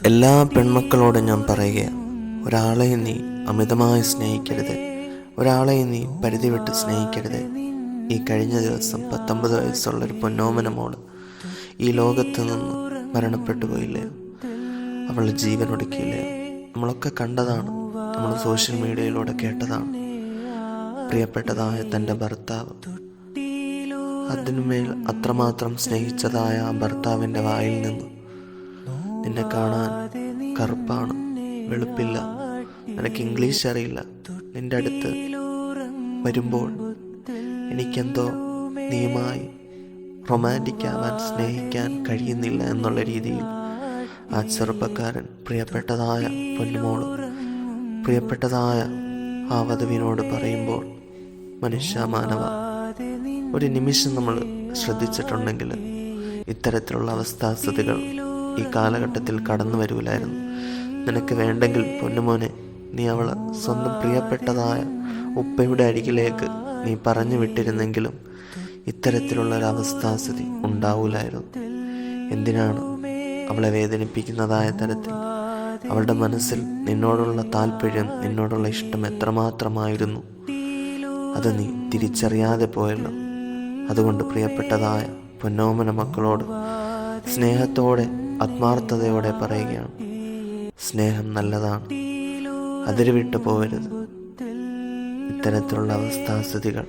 എല്ലാ പെൺമക്കളോടും ഞാൻ പറയുക, ഒരാളെയും നീ അമിതമായി സ്നേഹിക്കരുത്, ഒരാളെയും നീ പരിധി വിട്ട് സ്നേഹിക്കരുത്. ഈ കഴിഞ്ഞ ദിവസം 19 വയസ്സുള്ളൊരു പൊന്നോമന മോള് ഈ ലോകത്ത് നിന്ന് മരണപ്പെട്ടു പോയില്ലേ? അവളുടെ ജീവൻ ഒടുക്കിയില്ലേ? നമ്മളൊക്കെ കണ്ടതാണ്, നമ്മൾ സോഷ്യൽ മീഡിയയിലൂടെ കേട്ടതാണ്. പ്രിയപ്പെട്ടതായ തൻ്റെ ഭർത്താവ്, അതിനുമേൽ അത്രമാത്രം സ്നേഹിച്ചതായ ആ ഭർത്താവിൻ്റെ വായിൽ നിന്ന്, നിന്നെ കാണാൻ കറുപ്പാണ്, വെളുപ്പില്ല, നിനക്ക് ഇംഗ്ലീഷ് അറിയില്ല, നിന്റെ അടുത്ത് വരുമ്പോൾ എനിക്കെന്തോ നീയുമായി റൊമാൻറ്റിക് ആവാൻ, സ്നേഹിക്കാൻ കഴിയുന്നില്ല എന്നുള്ള രീതിയിൽ ആ ചെറുപ്പക്കാരൻ പ്രിയപ്പെട്ടതായ പൊന്നുമോള്, പ്രിയപ്പെട്ടതായ ആ വധുവിനോട് പറയുമ്പോൾ, മനുഷ്യ മാനവ, ഒരു നിമിഷം നമ്മൾ ശ്രദ്ധിച്ചിട്ടുണ്ടെങ്കിൽ ഇത്തരത്തിലുള്ള അവസ്ഥാസ്ഥിതികൾ ഈ കാലഘട്ടത്തിൽ കടന്നു വരൂലായിരുന്നു. നിനക്ക് വേണ്ടെങ്കിൽ പൊന്നുമോനെ, നീ അവളെ സ്വന്തം പ്രിയപ്പെട്ടതായ ഉപ്പയുടെ അരികിലേക്ക് നീ പറഞ്ഞു വിട്ടിരുന്നെങ്കിലും ഇത്തരത്തിലുള്ളൊരവസ്ഥാസ്ഥിതി ഉണ്ടാവൂലായിരുന്നു. എന്തിനാണ് അവളെ വേദനിപ്പിക്കുന്നതായ തരത്തിൽ? അവളുടെ മനസ്സിൽ നിന്നോടുള്ള താല്പര്യം, നിന്നോടുള്ള ഇഷ്ടം എത്രമാത്രമായിരുന്നു, അത് നീ തിരിച്ചറിയാതെ പോയല്ലോ. അതുകൊണ്ട് പ്രിയപ്പെട്ടതായ പൊന്നോമന മക്കളോട് സ്നേഹത്തോടെ, ആത്മാർത്ഥതയോടെ പറയുകയാണ്, സ്നേഹം നല്ലതാണ്, അതിരുവിട്ട് പോകരുത്. ഇത്തരത്തിലുള്ള അവസ്ഥാസ്ഥിതികൾ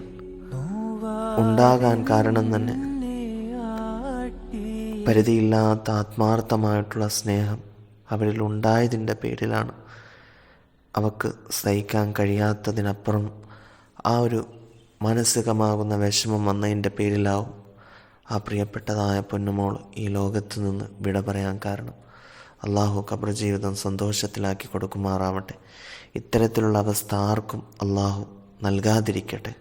ഉണ്ടാകാൻ കാരണം തന്നെ പരിധിയില്ലാത്ത ആത്മാർത്ഥമായിട്ടുള്ള സ്നേഹം അവരിൽ ഉണ്ടായതിൻ്റെ പേരിലാണ്. അവക്ക് സഹിക്കാൻ കഴിയാത്തതിനപ്പുറം ആ ഒരു മാനസികമാകുന്ന വിഷമം വന്നതിൻ്റെ പേരിലാവും ആ പ്രിയപ്പെട്ടതായ പൊന്നുമോൾ ഈ ലോകത്ത് നിന്ന് വിട പറയാൻ കാരണം. അള്ളാഹു ഖബർ ജീവിതം സന്തോഷത്തിലാക്കി കൊടുക്കുമാറാവട്ടെ. ഇത്തരത്തിലുള്ള അവസ്ഥ ആർക്കും അള്ളാഹു നൽകാതിരിക്കട്ടെ.